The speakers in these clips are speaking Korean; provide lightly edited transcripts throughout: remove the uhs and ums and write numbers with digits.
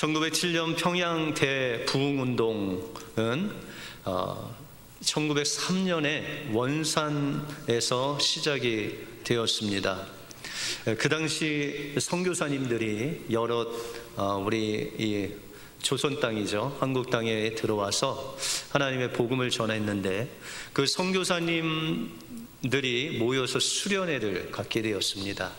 1907년 평양 대부흥운동은 1903년에 원산에서 시작이 되었습니다. 그 당시 선교사님들이 여러 우리 이 조선 땅이죠, 한국 땅에 들어와서 하나님의 복음을 전했는데, 그 선교사님들이 모여서 수련회를 갖게 되었습니다.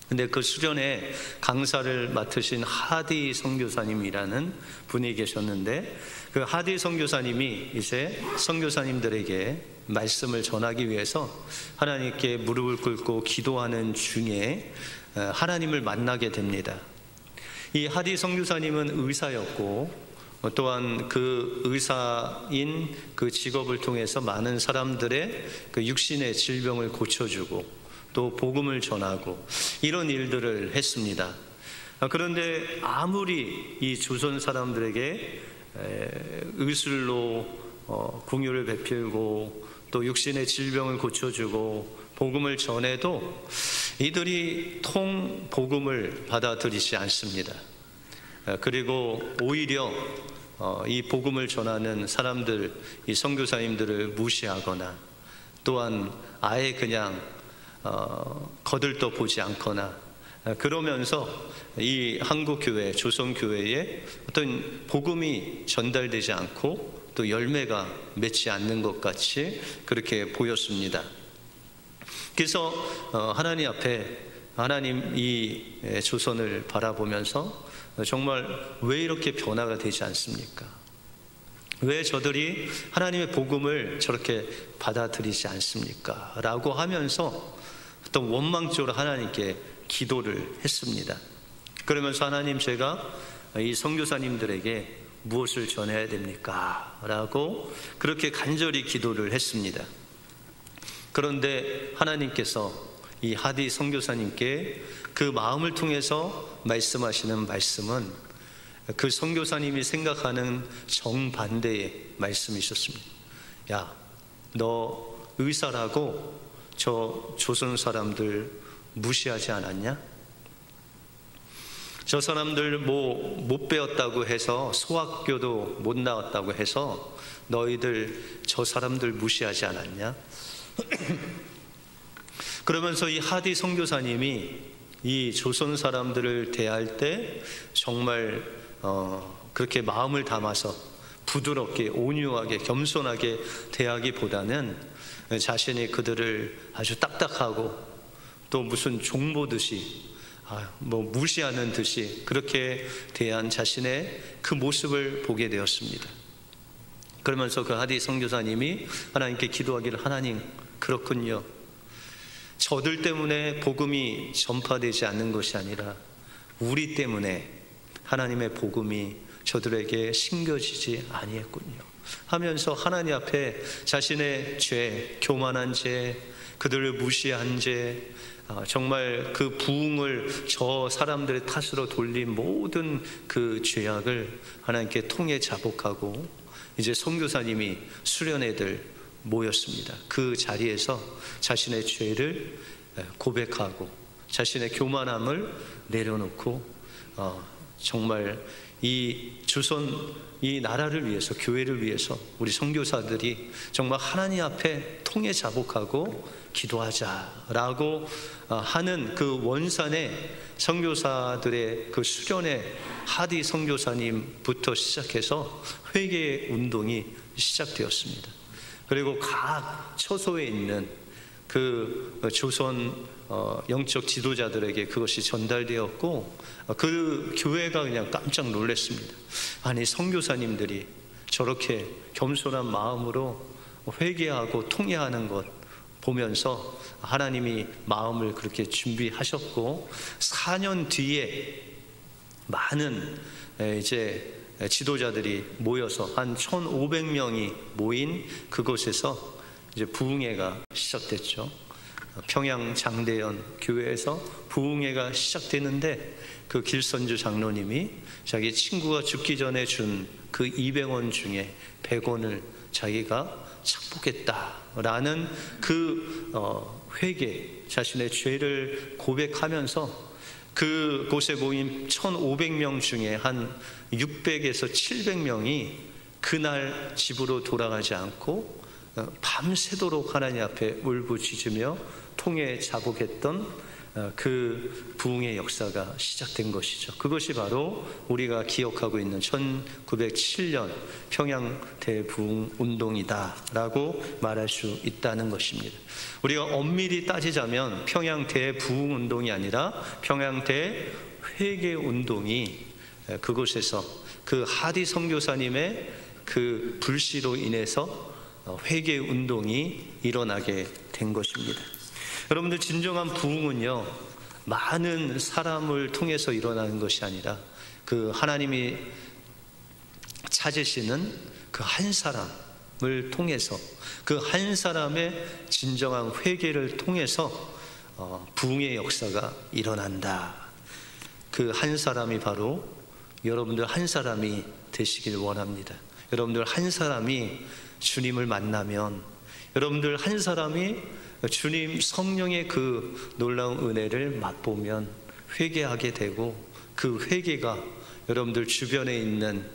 근데 그 수련회 강사를 맡으신 하디 선교사님이라는 분이 계셨는데, 그 하디 선교사님이 이제 선교사님들에게 말씀을 전하기 위해서 하나님께 무릎을 꿇고 기도하는 중에 하나님을 만나게 됩니다. 이 하디 선교사님은 의사였고, 또한 그 의사인 그 직업을 통해서 많은 사람들의 그 육신의 질병을 고쳐주고 또 복음을 전하고 이런 일들을 했습니다. 그런데 아무리 이 조선 사람들에게 의술로 긍휼을 베풀고 또 육신의 질병을 고쳐주고 복음을 전해도 이들이 통 복음을 받아들이지 않습니다. 그리고 오히려 이 복음을 전하는 사람들, 이 선교사님들을 무시하거나 또한 아예 그냥 거들떠 보지 않거나 그러면서 이 한국교회, 조선교회에 어떤 복음이 전달되지 않고 또 열매가 맺지 않는 것 같이 그렇게 보였습니다. 그래서 하나님 앞에, 하나님 이 조선을 바라보면서 정말 왜 이렇게 변화가 되지 않습니까? 왜 저들이 하나님의 복음을 저렇게 받아들이지 않습니까? 라고 하면서 어떤 원망적으로 하나님께 기도를 했습니다. 그러면서 하나님, 제가 이 선교사님들에게 무엇을 전해야 됩니까? 라고 그렇게 간절히 기도를 했습니다. 그런데 하나님께서 이 하디 선교사님께 그 마음을 통해서 말씀하시는 말씀은 그 선교사님이 생각하는 정반대의 말씀이셨습니다. 야, 너 의사라고 저 조선 사람들 무시하지 않았냐? 저 사람들 못 배웠다고 해서, 소학교도 못 나왔다고 해서 너희들 저 사람들 무시하지 않았냐? 그러면서 이 하디 선교사님이 이 조선 사람들을 대할 때 정말 그렇게 마음을 담아서 부드럽게, 온유하게, 겸손하게 대하기보다는 자신이 그들을 아주 딱딱하고 또 무슨 종 보듯이 무시하는 듯이 그렇게 대한 자신의 그 모습을 보게 되었습니다. 그러면서 그 하디 선교사님이 하나님께 기도하기를, 하나님, 그렇군요. 저들 때문에 복음이 전파되지 않는 것이 아니라 우리 때문에 하나님의 복음이 저들에게 심겨지지 아니했군요 하면서 하나님 앞에 자신의 죄, 교만한 죄, 그들을 무시한 죄, 정말 그 부흥을 저 사람들의 탓으로 돌린 모든 그 죄악을 하나님께 통해 자복하고, 이제 선교사님이 수련회들 모였습니다. 그 자리에서 자신의 죄를 고백하고 자신의 교만함을 내려놓고 정말 이 조선, 이 나라를 위해서, 교회를 위해서 우리 선교사들이 정말 하나님 앞에 통해 자복하고 기도하자라고 하는 그 원산의 선교사들의 그 수련회 하디 선교사님부터 시작해서 회개 운동이 시작되었습니다. 그리고 각 처소에 있는 그 조선 영적 지도자들에게 그것이 전달되었고, 그 교회가 그냥 깜짝 놀랐습니다. 아니, 선교사님들이 저렇게 겸손한 마음으로 회개하고 통회하는 것 보면서 하나님이 마음을 그렇게 준비하셨고, 4년 뒤에 많은 이제 지도자들이 모여서 한 1,500명이 모인 그곳에서 이제 부흥회가 시작됐죠. 평양 장대연 교회에서 부흥회가 시작되는데, 그 길선주 장로님이 자기 친구가 죽기 전에 준 그 200원 중에 100원을 자기가 착복했다라는 그 회개, 자신의 죄를 고백하면서 그곳에 모인 1,500명 중에 한 600에서 700명이 그날 집으로 돌아가지 않고 밤새도록 하나님 앞에 울부짖으며 통해 자복했던 그 부흥의 역사가 시작된 것이죠. 그것이 바로 우리가 기억하고 있는 1907년 평양 대부흥 운동이다라고 말할 수 있다는 것입니다. 우리가 엄밀히 따지자면 평양 대부흥 운동이 아니라 평양 대회개 운동이 그곳에서 그 하디 선교사님의 그 불씨로 인해서 회개 운동이 일어나게 된 것입니다. 여러분들, 진정한 부흥은요, 많은 사람을 통해서 일어나는 것이 아니라 그 하나님이 찾으시는 그 한 사람을 통해서, 그 한 사람의 진정한 회개를 통해서 부흥의 역사가 일어난다. 그 한 사람이 바로 여러분들 한 사람이 되시길 원합니다. 여러분들 한 사람이 주님을 만나면, 여러분들 한 사람이 주님 성령의 그 놀라운 은혜를 맛보면 회개하게 되고, 그 회개가 여러분들 주변에 있는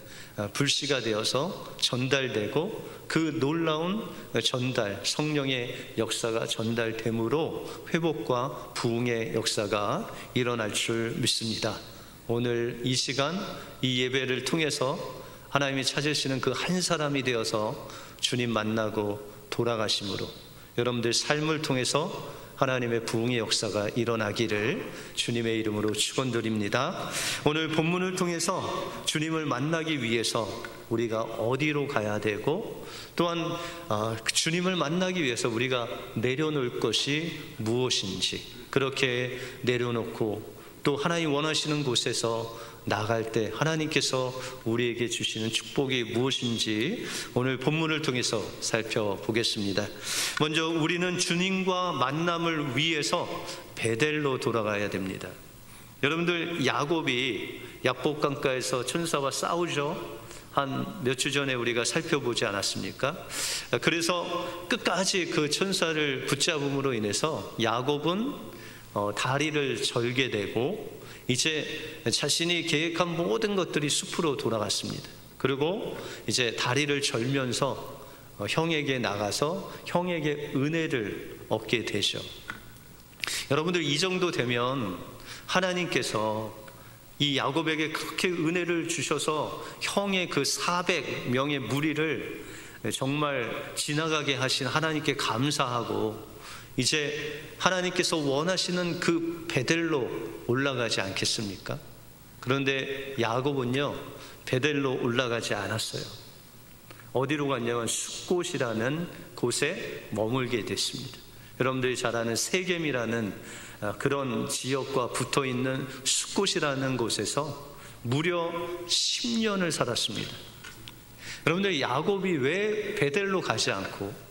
불씨가 되어서 전달되고, 그 놀라운 전달, 성령의 역사가 전달됨으로 회복과 부흥의 역사가 일어날 줄 믿습니다. 오늘 이 시간, 이 예배를 통해서 하나님이 찾으시는 그 한 사람이 되어서 주님 만나고 돌아가심으로 여러분들 삶을 통해서 하나님의 부흥의 역사가 일어나기를 주님의 이름으로 축원드립니다. 오늘 본문을 통해서 주님을 만나기 위해서 우리가 어디로 가야 되고, 또한 주님을 만나기 위해서 우리가 내려놓을 것이 무엇인지, 그렇게 내려놓고 또 하나님 원하시는 곳에서 나갈 때 하나님께서 우리에게 주시는 축복이 무엇인지 오늘 본문을 통해서 살펴보겠습니다. 먼저 우리는 주님과 만남을 위해서 베델로 돌아가야 됩니다. 여러분들, 야곱이 야복강가에서 천사와 싸우죠. 한 몇 주 전에 우리가 살펴보지 않았습니까? 그래서 끝까지 그 천사를 붙잡음으로 인해서 야곱은 다리를 절게 되고, 이제 자신이 계획한 모든 것들이 숲으로 돌아갔습니다. 그리고 이제 다리를 절면서 형에게 나가서 형에게 은혜를 얻게 되죠. 여러분들, 이 정도 되면 하나님께서 이 야곱에게 그렇게 은혜를 주셔서 형의 그 400명의 무리를 정말 지나가게 하신 하나님께 감사하고, 이제 하나님께서 원하시는 그 베델로 올라가지 않겠습니까? 그런데 야곱은요, 베델로 올라가지 않았어요. 어디로 갔냐면 숫곳이라는 곳에 머물게 됐습니다. 여러분들이 잘 아는 세겜이라는 그런 지역과 붙어있는 숫곳이라는 곳에서 무려 10년을 살았습니다. 여러분들, 야곱이 왜 베델로 가지 않고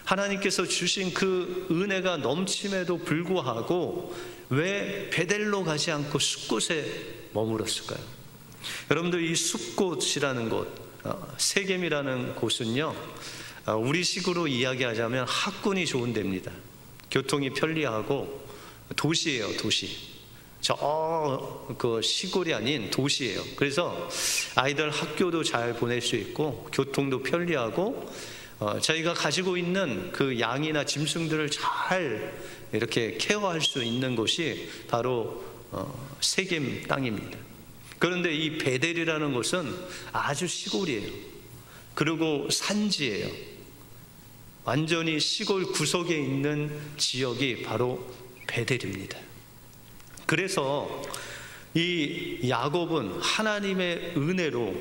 하나님께서 주신 그 은혜가 넘침에도 불구하고 왜 베델로 가지 않고 숫곳에 머물었을까요? 여러분들, 이 숫곳이라는 곳, 세겜이라는 곳은요, 우리식으로 이야기하자면 학군이 좋은 데입니다. 교통이 편리하고 도시예요, 도시. 그 시골이 아닌 도시예요. 그래서 아이들 학교도 잘 보낼 수 있고 교통도 편리하고, 저희가 가지고 있는 그 양이나 짐승들을 잘 이렇게 케어할 수 있는 곳이 바로 세겜 땅입니다. 그런데 이 베델이라는 곳은 아주 시골이에요. 그리고 산지예요. 완전히 시골 구석에 있는 지역이 바로 베델입니다. 그래서 이 야곱은 하나님의 은혜로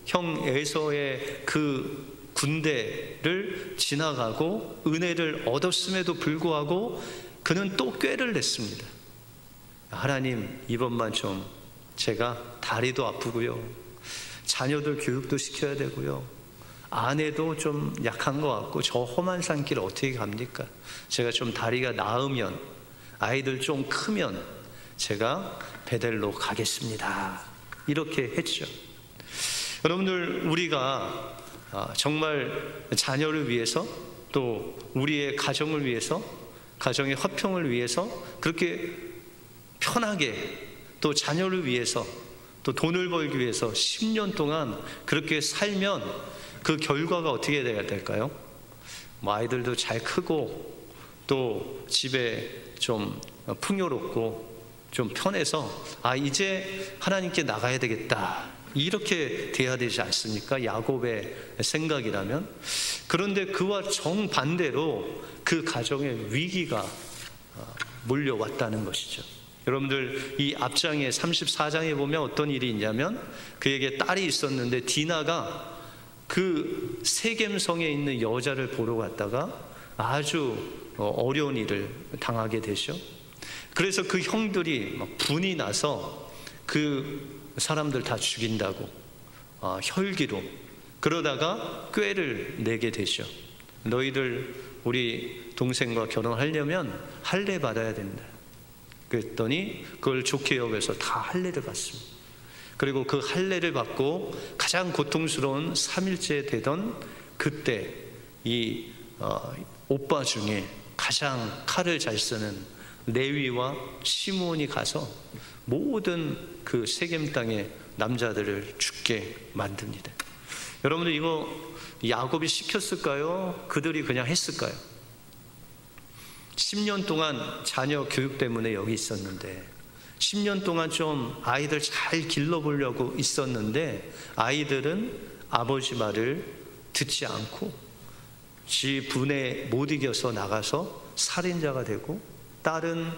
형 에서의 그 군대를 지나가고 은혜를 얻었음에도 불구하고 그는 또 꾀를 냈습니다. 하나님, 이번만 좀, 제가 다리도 아프고요, 자녀들 교육도 시켜야 되고요, 아내도 좀 약한 것 같고 저 험한 산길 어떻게 갑니까? 제가 좀 다리가 나으면, 아이들 좀 크면 제가 베델로 가겠습니다. 이렇게 했죠. 여러분들, 우리가 정말 자녀를 위해서, 또 우리의 가정을 위해서, 가정의 화평을 위해서 그렇게 편하게 또 자녀를 위해서, 또 돈을 벌기 위해서 10년 동안 그렇게 살면 그 결과가 어떻게 돼야 될까요? 뭐 아이들도 잘 크고 또 집에 좀 풍요롭고 좀 편해서 이제 하나님께 나가야 되겠다, 이렇게 돼야 되지 않습니까? 야곱의 생각이라면. 그런데 그와 정반대로 그 가정에 위기가 몰려왔다는 것이죠. 여러분들 이 앞장에 34장에 보면 어떤 일이 있냐면, 그에게 딸이 있었는데 디나가 그 세겜성에 있는 여자를 보러 갔다가 아주 어려운 일을 당하게 되죠. 그래서 그 형들이 막 분이 나서 그 사람들 다 죽인다고 혈기로, 그러다가 꾀를 내게 되죠. 너희들 우리 동생과 결혼하려면 할례 받아야 된다. 그랬더니 그걸 좋게 여겨서 다 할례를 받습니다. 그리고 그 할례를 받고 가장 고통스러운 3일째 되던 그때 이 오빠 중에 가장 칼을 잘 쓰는 레위와 시므온이 가서 모든 그 세겜 땅의 남자들을 죽게 만듭니다. 여러분들 이거 야곱이 시켰을까요? 그들이 그냥 했을까요? 10년 동안 자녀 교육 때문에 여기 있었는데, 10년 동안 좀 아이들 잘 길러보려고 있었는데, 아이들은 아버지 말을 듣지 않고 지 분에 못 이겨서 나가서 살인자가 되고, 딸은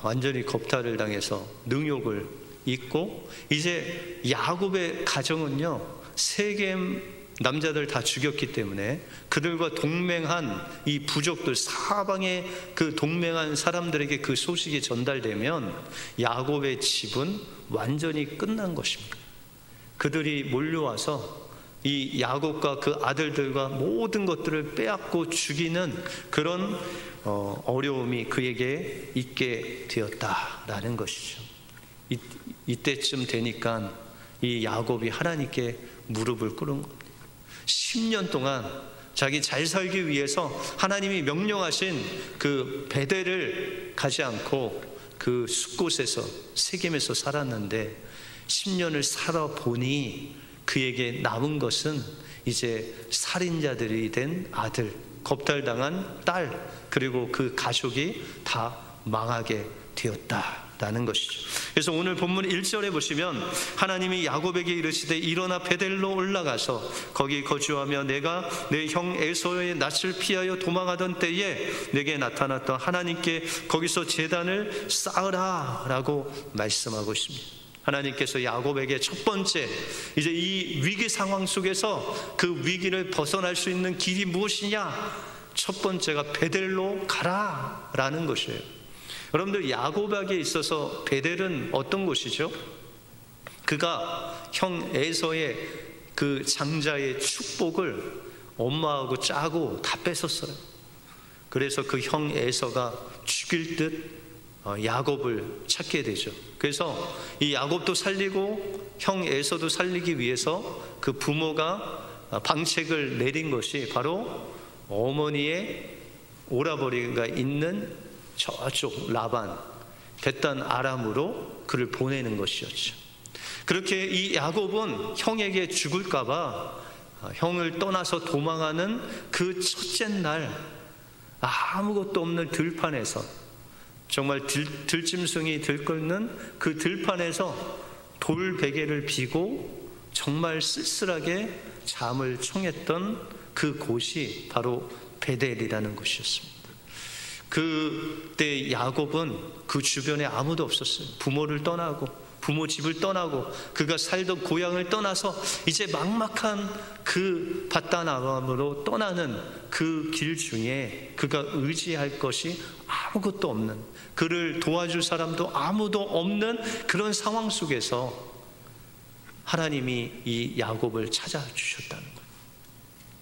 완전히 겁탈을 당해서 능욕을 입고, 이제 야곱의 가정은요, 세겜 남자들 다 죽였기 때문에 그들과 동맹한 이 부족들, 사방의 그 동맹한 사람들에게 그 소식이 전달되면 야곱의 집은 완전히 끝난 것입니다. 그들이 몰려와서 이 야곱과 그 아들들과 모든 것들을 빼앗고 죽이는 그런 어려움이 그에게 있게 되었다라는 것이죠. 이때쯤 되니까 이 야곱이 하나님께 무릎을 꿇은 겁니다. 10년 동안 자기 잘 살기 위해서 하나님이 명령하신 그 베델을 가지 않고 그 숲곳에서 세겜에서 살았는데, 10년을 살아보니 그에게 남은 것은 이제 살인자들이 된 아들, 겁탈당한 딸, 그리고 그 가족이 다 망하게 되었다라는 것이죠. 그래서 오늘 본문 1절에 보시면 하나님이 야곱에게 이르시되 일어나 베델로 올라가서 거기 거주하며 내가 내 형 에서의 낯을 피하여 도망하던 때에 내게 나타났던 하나님께 거기서 제단을 쌓으라 라고 말씀하고 있습니다. 하나님께서 야곱에게 첫 번째, 이제 이 위기 상황 속에서 그 위기를 벗어날 수 있는 길이 무엇이냐? 첫 번째가 베델로 가라 라는 것이에요. 여러분들 야곱에게 있어서 베델은 어떤 곳이죠? 그가 형 에서의 그 장자의 축복을 엄마하고 짜고 다 뺏었어요. 그래서 그 형 에서가 죽일 듯 야곱을 찾게 되죠. 그래서 이 야곱도 살리고 형 에서도 살리기 위해서 그 부모가 방책을 내린 것이 바로 어머니의 오라버니가 있는 저쪽 라반, 벳단 아람으로 그를 보내는 것이었죠. 그렇게 이 야곱은 형에게 죽을까봐 형을 떠나서 도망하는 그 첫째 날 아무것도 없는 들판에서, 정말 들짐승이 들끓는 그 들판에서 돌베개를 비고 정말 쓸쓸하게 잠을 청했던 그 곳이 바로 베델이라는 곳이었습니다. 그때 야곱은 그 주변에 아무도 없었어요. 부모를 떠나고 부모 집을 떠나고 그가 살던 고향을 떠나서 이제 막막한 그 밧단 아람으로 떠나는 그 길 중에 그가 의지할 것이 아무것도 없는, 그를 도와줄 사람도 아무도 없는 그런 상황 속에서 하나님이 이 야곱을 찾아주셨다는 거예요.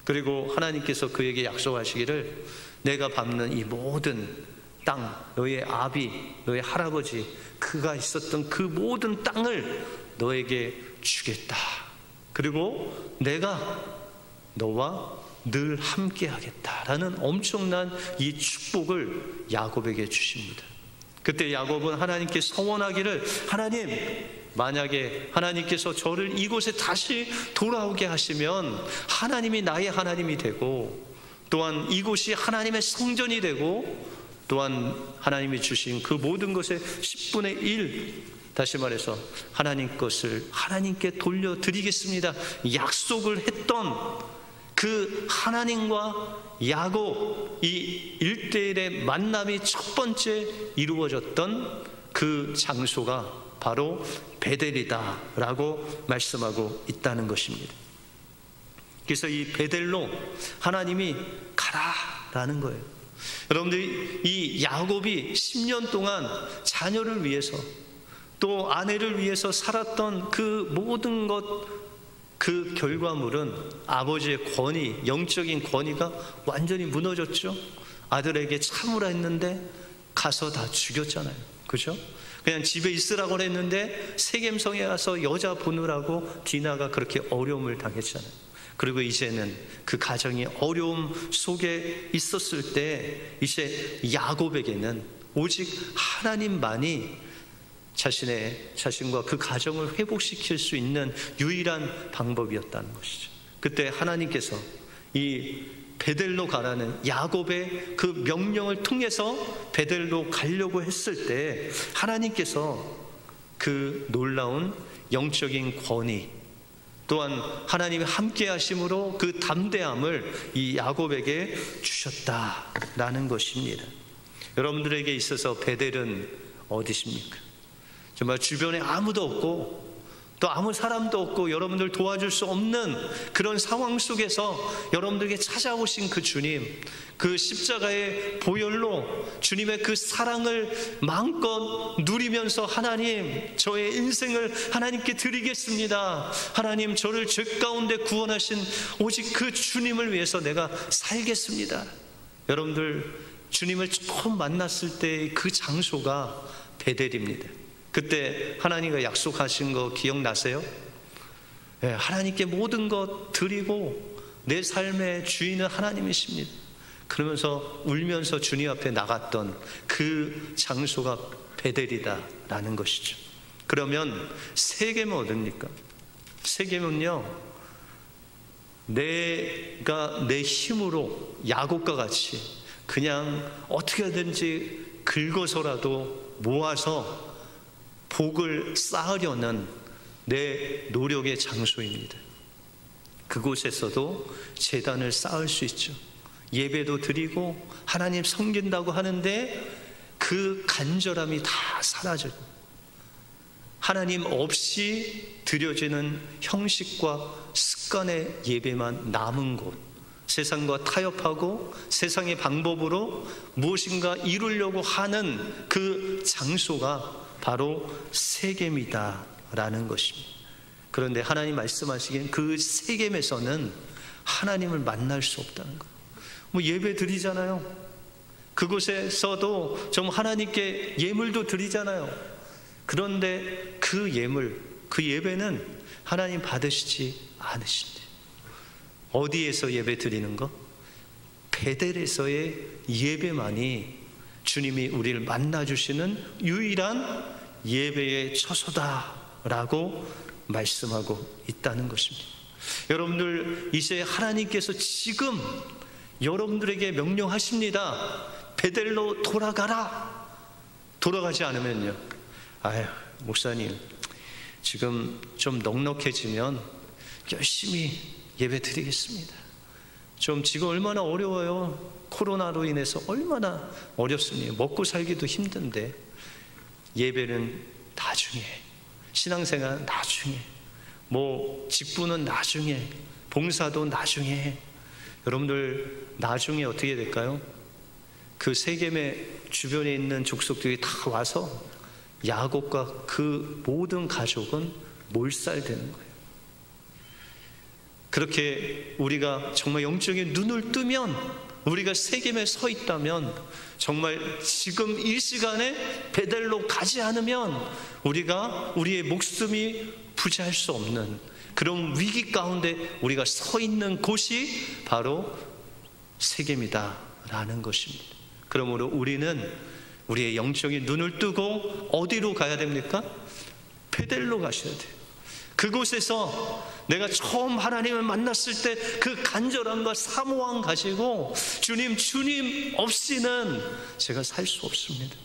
그리고 하나님께서 그에게 약속하시기를 내가 밟는 이 모든 땅, 너의 아비, 너의 할아버지, 그가 있었던 그 모든 땅을 너에게 주겠다. 그리고 내가 너와 늘 함께 하겠다라는 엄청난 이 축복을 야곱에게 주십니다. 그때 야곱은 하나님께 서원하기를, 하나님, 만약에 하나님께서 저를 이곳에 다시 돌아오게 하시면 하나님이 나의 하나님이 되고, 또한 이곳이 하나님의 성전이 되고, 또한 하나님이 주신 그 모든 것의 10분의 1, 다시 말해서 하나님 것을 하나님께 돌려드리겠습니다 약속을 했던 그 하나님과 야곱 이 1:1의 만남이 첫 번째 이루어졌던 그 장소가 바로 베델이다 라고 말씀하고 있다는 것입니다. 그래서 이 베델로 하나님이 가라라는 거예요. 여러분들이 이 야곱이 10년 동안 자녀를 위해서 또 아내를 위해서 살았던 그 모든 것, 그 결과물은 아버지의 권위, 영적인 권위가 완전히 무너졌죠. 아들에게 참으라 했는데 가서 다 죽였잖아요. 그죠? 그냥 집에 있으라고 했는데 세겜성에 가서 여자 보느라고 디나가 그렇게 어려움을 당했잖아요. 그리고 이제는 그 가정이 어려움 속에 있었을 때 이제 야곱에게는 오직 하나님만이 자신과 그 가정을 회복시킬 수 있는 유일한 방법이었다는 것이죠. 그때 하나님께서 이 베델로 가라는 야곱의 그 명령을 통해서 베델로 가려고 했을 때 하나님께서 그 놀라운 영적인 권위, 또한 하나님의 함께 하심으로 그 담대함을 이 야곱에게 주셨다라는 것입니다. 여러분들에게 있어서 베델은 어디십니까? 정말 주변에 아무도 없고 또 아무 사람도 없고 여러분들 도와줄 수 없는 그런 상황 속에서 여러분들에게 찾아오신 그 주님, 그 십자가의 보혈로 주님의 그 사랑을 마음껏 누리면서 하나님, 저의 인생을 하나님께 드리겠습니다. 하나님, 저를 죄 가운데 구원하신 오직 그 주님을 위해서 내가 살겠습니다. 여러분들 주님을 처음 만났을 때 그 장소가 베델입니다. 그때 하나님과 약속하신 거 기억나세요? 네, 하나님께 모든 것 드리고 내 삶의 주인은 하나님이십니다. 그러면서 울면서 주님 앞에 나갔던 그 장소가 베델이다라는 것이죠. 그러면 세겜은 어딥니까? 세겜은요, 내가 내 힘으로 야곱과 같이 그냥 어떻게 하든지 긁어서라도 모아서 복을 쌓으려는 내 노력의 장소입니다. 그곳에서도 제단을 쌓을 수 있죠. 예배도 드리고 하나님 섬긴다고 하는데 그 간절함이 다 사라지고 하나님 없이 드려지는 형식과 습관의 예배만 남은 곳, 세상과 타협하고 세상의 방법으로 무엇인가 이루려고 하는 그 장소가 바로 세겜이다라는 것입니다. 그런데 하나님 말씀하시기엔 그 세겜에서는 하나님을 만날 수 없다는 거예요. 뭐 예배 드리잖아요. 그곳에서도 좀 하나님께 예물도 드리잖아요. 그런데 그 예물, 그 예배는 하나님 받으시지 않으신대. 어디에서 예배 드리는 거? 베델에서의 예배만이 주님이 우리를 만나주시는 유일한 예배의 처소다라고 말씀하고 있다는 것입니다. 여러분들, 이제 하나님께서 지금 여러분들에게 명령하십니다. 베델로 돌아가라. 돌아가지 않으면요, 아유, 목사님 지금 좀 넉넉해지면 열심히 예배 드리겠습니다. 좀 지금 얼마나 어려워요. 코로나로 인해서 얼마나 어렵습니까? 먹고 살기도 힘든데 예배는 나중에, 신앙생활은 나중에, 뭐 직분은 나중에, 봉사도 나중에. 여러분들 나중에 어떻게 될까요? 그 세겜의 주변에 있는 족속들이 다 와서 야곱과 그 모든 가족은 몰살되는 거예요. 그렇게 우리가 정말 영적인 눈을 뜨면, 우리가 세겜에 서 있다면, 정말 지금 이 시간에 베델로 가지 않으면 우리가 우리의 목숨이 부지할 수 없는 그런 위기 가운데 우리가 서 있는 곳이 바로 세겜이다라는 것입니다. 그러므로 우리는 우리의 영적인 눈을 뜨고 어디로 가야 됩니까? 베델로 가셔야 돼요. 그곳에서 내가 처음 하나님을 만났을 때 그 간절함과 사모함 가지고 주님 없이는 제가 살 수 없습니다.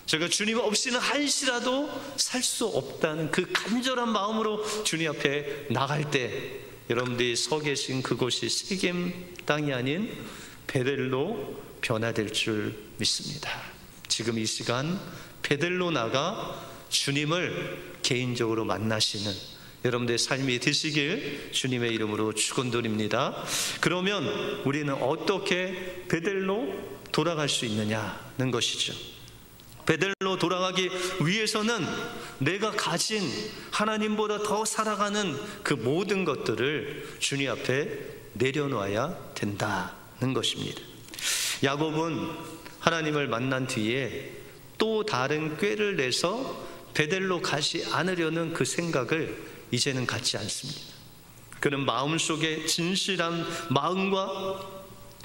제가 주님 없이는 한시라도 살 수 없다는 그 간절한 마음으로 주님 앞에 나갈 때 여러분들이 서 계신 그곳이 세겜 땅이 아닌 베델로 변화될 줄 믿습니다. 지금 이 시간 베델로 나가 주님을 개인적으로 만나시는 여러분들의 삶이 되시길 주님의 이름으로 축원드립니다. 그러면 우리는 어떻게 베델로 돌아갈 수 있느냐는 것이죠. 베델로 돌아가기 위해서는 내가 가진 하나님보다 더 살아가는 그 모든 것들을 주님 앞에 내려놔야 된다는 것입니다. 야곱은 하나님을 만난 뒤에 또 다른 꾀를 내서 베델로 가지 않으려는 그 생각을 이제는 갖지 않습니다. 그는 마음속에 진실한 마음과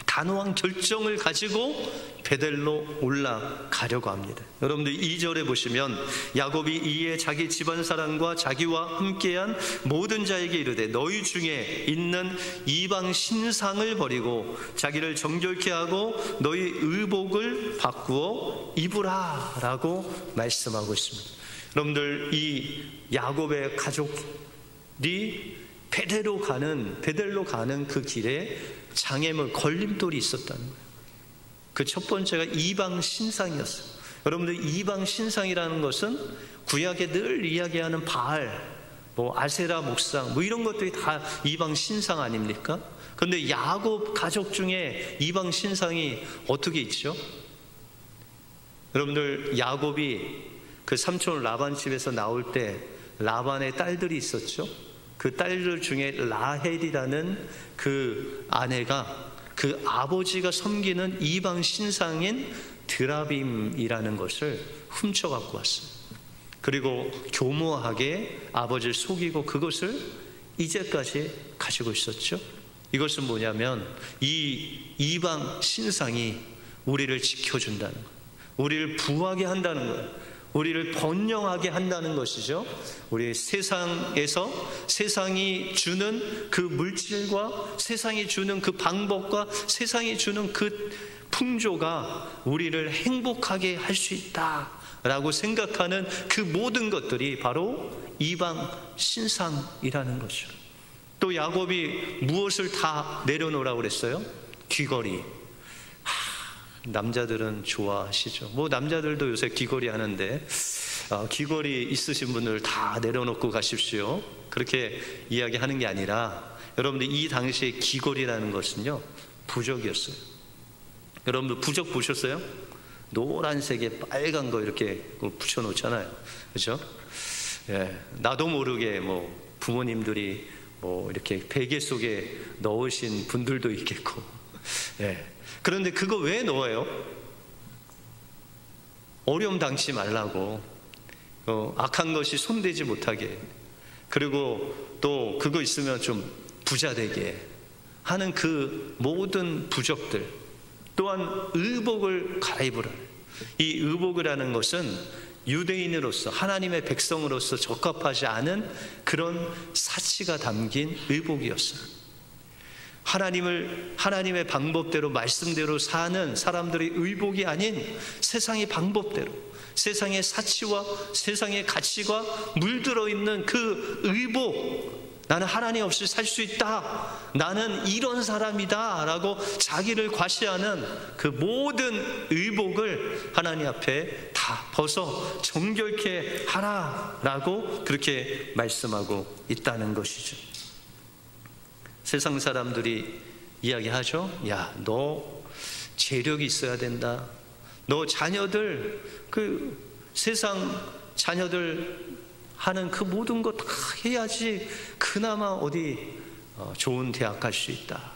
단호한 결정을 가지고 베델로 올라가려고 합니다. 여러분들 2절에 보시면 야곱이 이에 자기 집안 사람과 자기와 함께한 모든 자에게 이르되 너희 중에 있는 이방 신상을 버리고 자기를 정결케 하고 너희 의복을 바꾸어 입으라 라고 말씀하고 있습니다. 여러분들 이 야곱의 가족이 베델로 가는 그 길에 장애물, 걸림돌이 있었다는 거예요. 그 첫 번째가 이방 신상이었어요. 여러분들 이방 신상이라는 것은 구약에 늘 이야기하는 바알, 아세라 목상 이런 것들이 다 이방 신상 아닙니까? 그런데 야곱 가족 중에 이방 신상이 어떻게 있죠? 여러분들 야곱이 그 삼촌 라반 집에서 나올 때 라반의 딸들이 있었죠. 그 딸들 중에 라헬이라는 그 아내가 그 아버지가 섬기는 이방 신상인 드라빔이라는 것을 훔쳐 갖고 왔어요. 그리고 교묘하게 아버지를 속이고 그것을 이제까지 가지고 있었죠. 이것은 뭐냐면 이 이방 신상이 우리를 지켜준다는 거예요. 우리를 부하게 한다는 거예요. 우리를 번영하게 한다는 것이죠. 우리 세상에서 세상이 주는 그 물질과 세상이 주는 그 방법과 세상이 주는 그 풍조가 우리를 행복하게 할 수 있다라고 생각하는 그 모든 것들이 바로 이방 신상이라는 거죠. 또 야곱이 무엇을 다 내려놓으라고 그랬어요? 귀걸이. 남자들은 좋아하시죠. 남자들도 요새 귀걸이 하는데 귀걸이 있으신 분들 다 내려놓고 가십시오. 그렇게 이야기하는 게 아니라 여러분들 이 당시에 귀걸이라는 것은요 부적이었어요. 여러분들 부적 보셨어요? 노란색에 빨간 거 이렇게 붙여놓잖아요. 그렇죠? 예, 나도 모르게 부모님들이 이렇게 베개 속에 넣으신 분들도 있겠고. 예. 그런데 그거 왜 넣어요? 어려움 당치 말라고, 악한 것이 손대지 못하게, 그리고 또 그거 있으면 좀 부자 되게 하는 그 모든 부적들, 또한 의복을 갈아입으라. 이 의복이라는 것은 유대인으로서 하나님의 백성으로서 적합하지 않은 그런 사치가 담긴 의복이었어요. 하나님의 방법대로 말씀대로 사는 사람들의 의복이 아닌 세상의 방법대로, 세상의 사치와 세상의 가치가 물들어 있는 그 의복, 나는 하나님 없이 살 수 있다, 나는 이런 사람이다 라고 자기를 과시하는 그 모든 의복을 하나님 앞에 다 벗어 정결케 하라라고 그렇게 말씀하고 있다는 것이죠. 세상 사람들이 이야기하죠. 야, 너 재력이 있어야 된다. 너 자녀들, 그 세상 자녀들 하는 그 모든 것 다 해야지 그나마 어디 좋은 대학 갈 수 있다.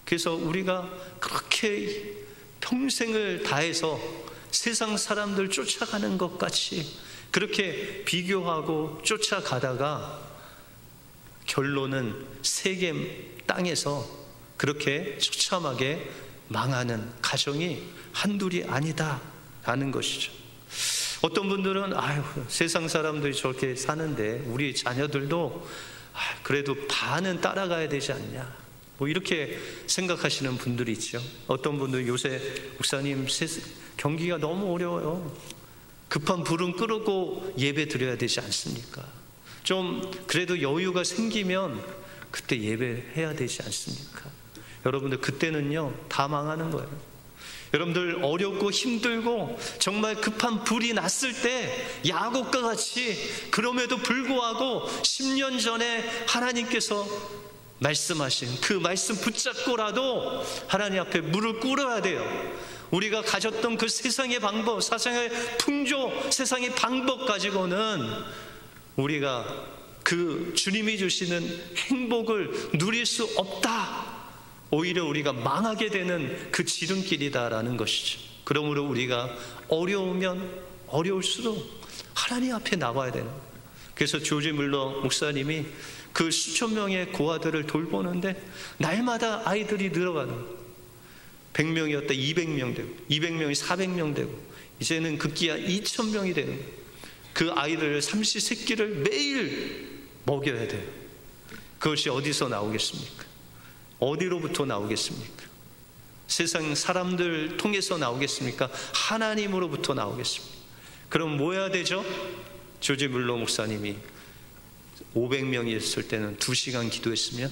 그래서 우리가 그렇게 평생을 다해서 세상 사람들 쫓아가는 것 같이 그렇게 비교하고 쫓아가다가 결론은 세겜 땅에서 그렇게 처참하게 망하는 가정이 한둘이 아니다 라는 것이죠. 어떤 분들은 아유, 세상 사람들이 저렇게 사는데 우리 자녀들도 그래도 반은 따라가야 되지 않냐, 뭐 이렇게 생각하시는 분들이 있죠. 어떤 분들 요새 목사님 경기가 너무 어려워요. 급한 불은 끄고 예배 드려야 되지 않습니까? 좀 그래도 여유가 생기면 그때 예배해야 되지 않습니까? 여러분들 그때는요 다 망하는 거예요. 여러분들 어렵고 힘들고 정말 급한 불이 났을 때 야곱과 같이 그럼에도 불구하고 10년 전에 하나님께서 말씀하신 그 말씀 붙잡고라도 하나님 앞에 무릎 꿇어야 돼요. 우리가 가졌던 그 세상의 방법, 세상의 풍조, 세상의 방법 가지고는 우리가 그 주님이 주시는 행복을 누릴 수 없다, 오히려 우리가 망하게 되는 그 지름길이다라는 것이죠. 그러므로 우리가 어려우면 어려울수록 하나님 앞에 나와야 되는 거예요. 그래서 조지 물러 목사님이 그 수천 명의 고아들을 돌보는데 날마다 아이들이 늘어가는 거예요. 100명이었다 200명 되고, 200명이 400명 되고, 이제는 급기야 2000명이 되는 거예요. 그 아이들 삼시세끼를 매일 먹여야 돼요. 그것이 어디서 나오겠습니까? 어디로부터 나오겠습니까? 세상 사람들 통해서 나오겠습니까? 하나님으로부터 나오겠습니까? 그럼 뭐 해야 되죠? 조지 물러 목사님이 500명이 있을 때는 2시간 기도했으면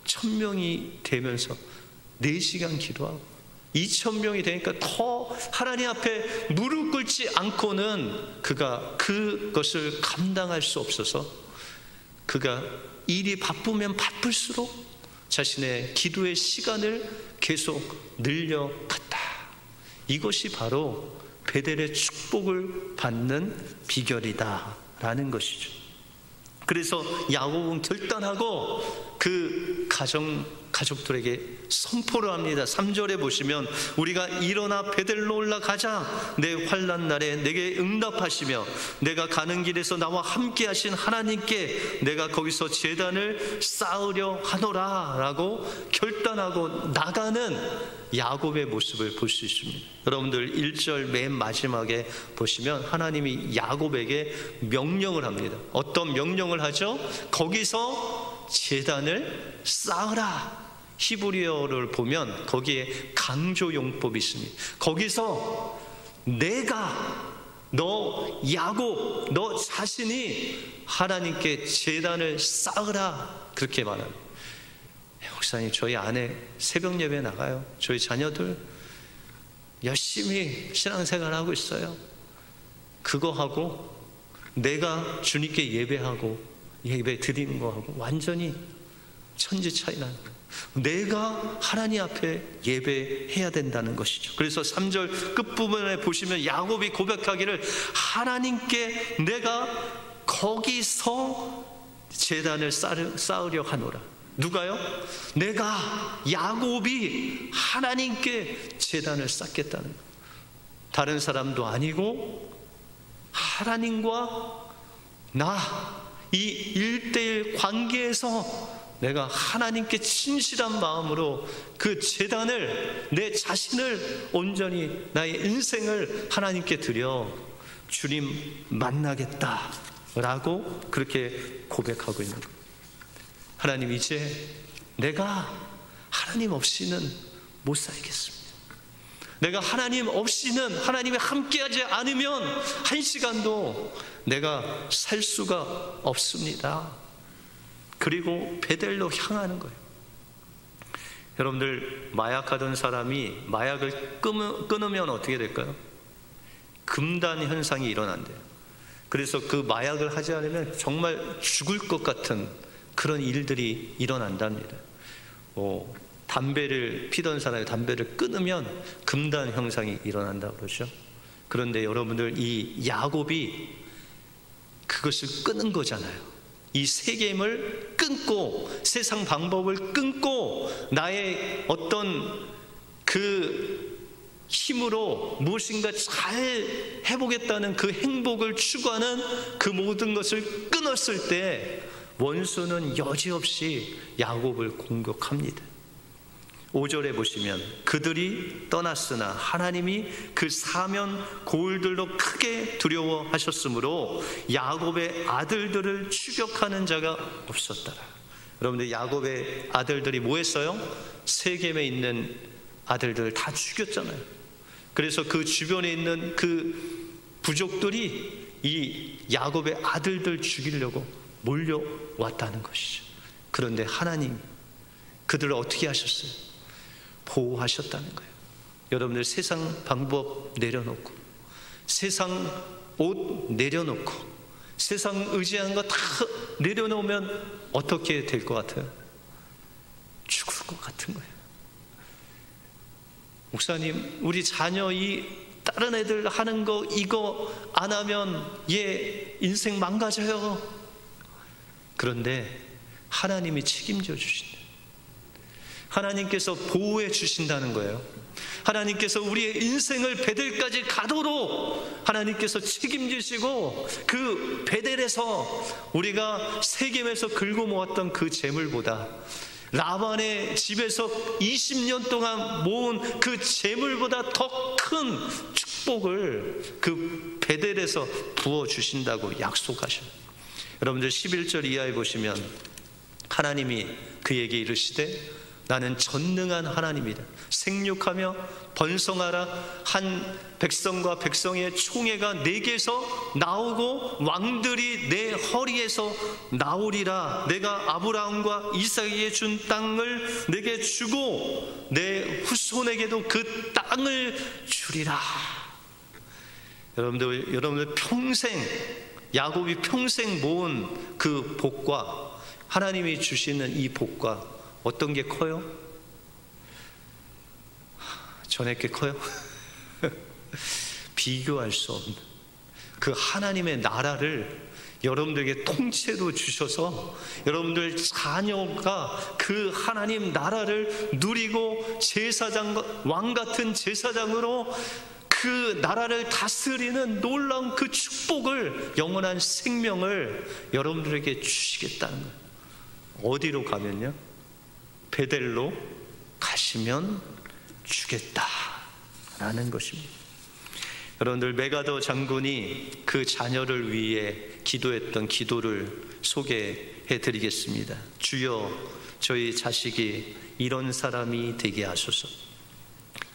1000명이 되면서 4시간 기도하고 2000명이 되니까 더 하나님 앞에 무릎 꿇지 않고는 그가 그것을 감당할 수 없어서 그가 일이 바쁘면 바쁠수록 자신의 기도의 시간을 계속 늘려갔다. 이것이 바로 베델의 축복을 받는 비결이다라는 것이죠. 그래서 야곱은 결단하고 그 가족들에게 선포를 합니다. 3절에 보시면 우리가 일어나 베델로 올라가자. 내 환난 날에 내게 응답하시며 내가 가는 길에서 나와 함께 하신 하나님께 내가 거기서 제단을 쌓으려 하노라 라고 결단하고 나가는 야곱의 모습을 볼 수 있습니다. 여러분들 1절 맨 마지막에 보시면 하나님이 야곱에게 명령을 합니다. 어떤 명령을 하죠? 거기서 제단을 쌓으라. 히브리어를 보면 거기에 강조용법이 있습니다. 거기서 내가, 너 야곱, 너 자신이 하나님께 제단을 쌓으라, 그렇게 말합니다. 목사님, 저희 아내 새벽 예배 나가요. 저희 자녀들 열심히 신앙생활 하고 있어요. 그거 하고 내가 주님께 예배하고 예배 드리는 거하고 완전히 천지 차이 나는 거예요. 내가 하나님 앞에 예배해야 된다는 것이죠. 그래서 3절 끝부분에 보시면 야곱이 고백하기를 하나님께 내가 거기서 제단을 쌓으려 하노라. 누가요? 내가 야곱이 하나님께 제단을 쌓겠다는 거예요. 다른 사람도 아니고 하나님과 나 이 1:1 관계에서 내가 하나님께 진실한 마음으로 그 제단을, 내 자신을 온전히 나의 인생을 하나님께 드려 주님 만나겠다라고 그렇게 고백하고 있는 거예요. 하나님, 이제 내가 하나님 없이는 못 살겠습니다. 내가 하나님 없이는, 하나님이 함께하지 않으면 한 시간도 내가 살 수가 없습니다. 그리고 베델로 향하는 거예요. 여러분들, 마약하던 사람이 마약을 끊으면 어떻게 될까요? 금단 현상이 일어난대요. 그래서 그 마약을 하지 않으면 정말 죽을 것 같은 그런 일들이 일어난답니다. 담배를 피던 사람이 담배를 끊으면 금단 현상이 일어난다고 그러죠. 그런데 여러분들, 이 야곱이 그것을 끊은 거잖아요. 이 세겜을 끊고 세상 방법을 끊고 나의 어떤 그 힘으로 무엇인가 잘 해보겠다는 그 행복을 추구하는 그 모든 것을 끊었을 때 원수는 여지없이 야곱을 공격합니다. 5절에 보시면 그들이 떠났으나 하나님이 그 사면 고울들로 크게 두려워하셨으므로 야곱의 아들들을 추격하는 자가 없었더라. 여러분들, 야곱의 아들들이 뭐 했어요? 세겜에 있는 아들들을 다 죽였잖아요. 그래서 그 주변에 있는 그 부족들이 이 야곱의 아들들 죽이려고 몰려왔다는 것이죠. 그런데 하나님 그들을 어떻게 하셨어요? 보호하셨다는 거예요. 여러분들, 세상 방법 내려놓고, 세상 옷 내려놓고, 세상 의지하는 거 다 내려놓으면 어떻게 될 것 같아요? 죽을 것 같은 거예요. 목사님, 우리 자녀 이 다른 애들 하는 거 이거 안 하면 얘 인생 망가져요. 그런데 하나님이 책임져 주신다. 하나님께서 보호해 주신다는 거예요. 하나님께서 우리의 인생을 베델까지 가도록 하나님께서 책임지시고, 그 베델에서 우리가 세겜에서 긁어 모았던 그 재물보다, 라반의 집에서 20년 동안 모은 그 재물보다 더 큰 축복을 그 베델에서 부어주신다고 약속하셔요. 여러분들 11절 이하에 보시면 하나님이 그에게 이르시되 나는 전능한 하나님이다. 생육하며 번성하라. 한 백성과 백성의 총회가 내게서 나오고 왕들이 내 허리에서 나오리라. 내가 아브라함과 이삭에게 준 땅을 내게 주고 내 후손에게도 그 땅을 주리라. 여러분들 평생, 야곱이 평생 모은 그 복과 하나님이 주시는 이 복과 어떤 게 커요? 전에 게 커요? 비교할 수 없는 그 하나님의 나라를 여러분들에게 통째로 주셔서 여러분들 자녀가 그 하나님 나라를 누리고 제사장, 왕 같은 제사장으로 그 나라를 다스리는 놀라운 그 축복을, 영원한 생명을 여러분들에게 주시겠다는 거예요. 어디로 가면요? 베델로 가시면 주겠다라는 것입니다. 여러분들, 메가더 장군이 그 자녀를 위해 기도했던 기도를 소개해 드리겠습니다. 주여, 저희 자식이 이런 사람이 되게 하소서.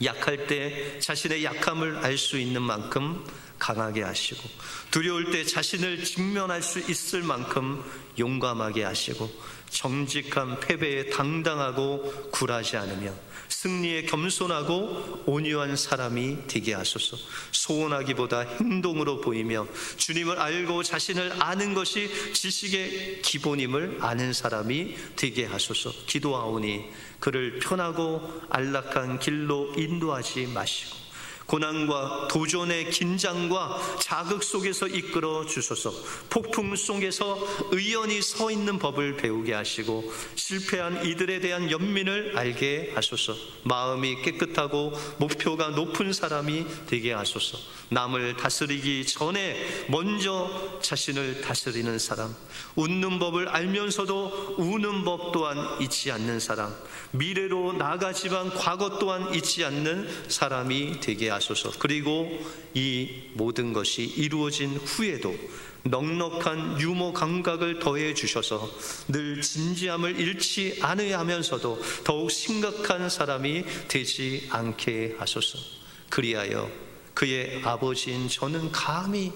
약할 때 자신의 약함을 알 수 있는 만큼 강하게 하시고, 두려울 때 자신을 직면할 수 있을 만큼 용감하게 하시고, 정직한 패배에 당당하고 굴하지 않으며 승리에 겸손하고 온유한 사람이 되게 하소서. 소원하기보다 행동으로 보이며 주님을 알고 자신을 아는 것이 지식의 기본임을 아는 사람이 되게 하소서. 기도하오니 그를 편하고 안락한 길로 인도하지 마시고 고난과 도전의 긴장과 자극 속에서 이끌어 주소서. 폭풍 속에서 의연히 서 있는 법을 배우게 하시고 실패한 이들에 대한 연민을 알게 하소서. 마음이 깨끗하고 목표가 높은 사람이 되게 하소서. 남을 다스리기 전에 먼저 자신을 다스리는 사람, 웃는 법을 알면서도 우는 법 또한 잊지 않는 사람, 미래로 나아가지만 과거 또한 잊지 않는 사람이 되게 하소서. 그리고 이 모든 것이 이루어진 후에도 넉넉한 유머 감각을 더해 주셔서 늘 진지함을 잃지 않으려 하면서도 더욱 심각한 사람이 되지 않게 하소서. 그리하여 그의 아버지인 저는 감히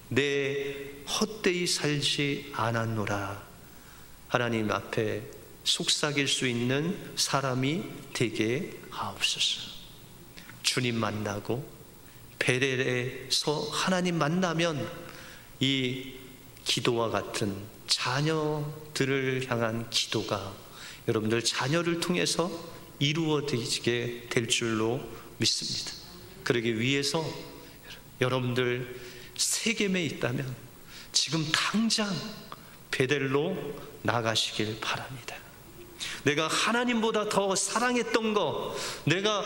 내 헛되이 살지 않았노라. 하나님 앞에 속삭일 수 있는 사람이 되게 하옵소서. 주님 만나고 베델에서 하나님 만나면 이 기도와 같은 자녀들을 향한 기도가 여러분들 자녀를 통해서 이루어지게 될 줄로 믿습니다. 그러기 위해서 여러분들 세겜에 있다면 지금 당장 베델로 나가시길 바랍니다. 내가 하나님보다 더 사랑했던 거, 내가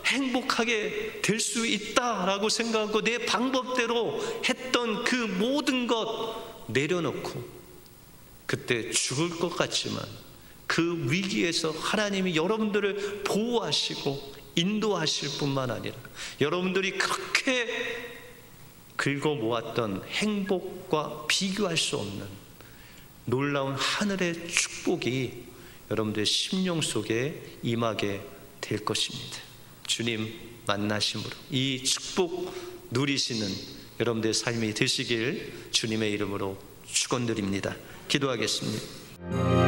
행복하게 될 수 있다라고 생각하고 내 방법대로 했던 그 모든 것 내려놓고, 그때 죽을 것 같지만 그 그 위기에서 하나님이 여러분들을 보호하시고 인도하실 뿐만 아니라 여러분들이 그렇게 긁어 모았던 행복과 비교할 수 없는 놀라운 하늘의 축복이 여러분들의 심령 속에 임하게 될 것입니다. 주님 만나심으로 이 축복 누리시는 여러분들의 삶이 되시길 주님의 이름으로 축원드립니다. 기도하겠습니다.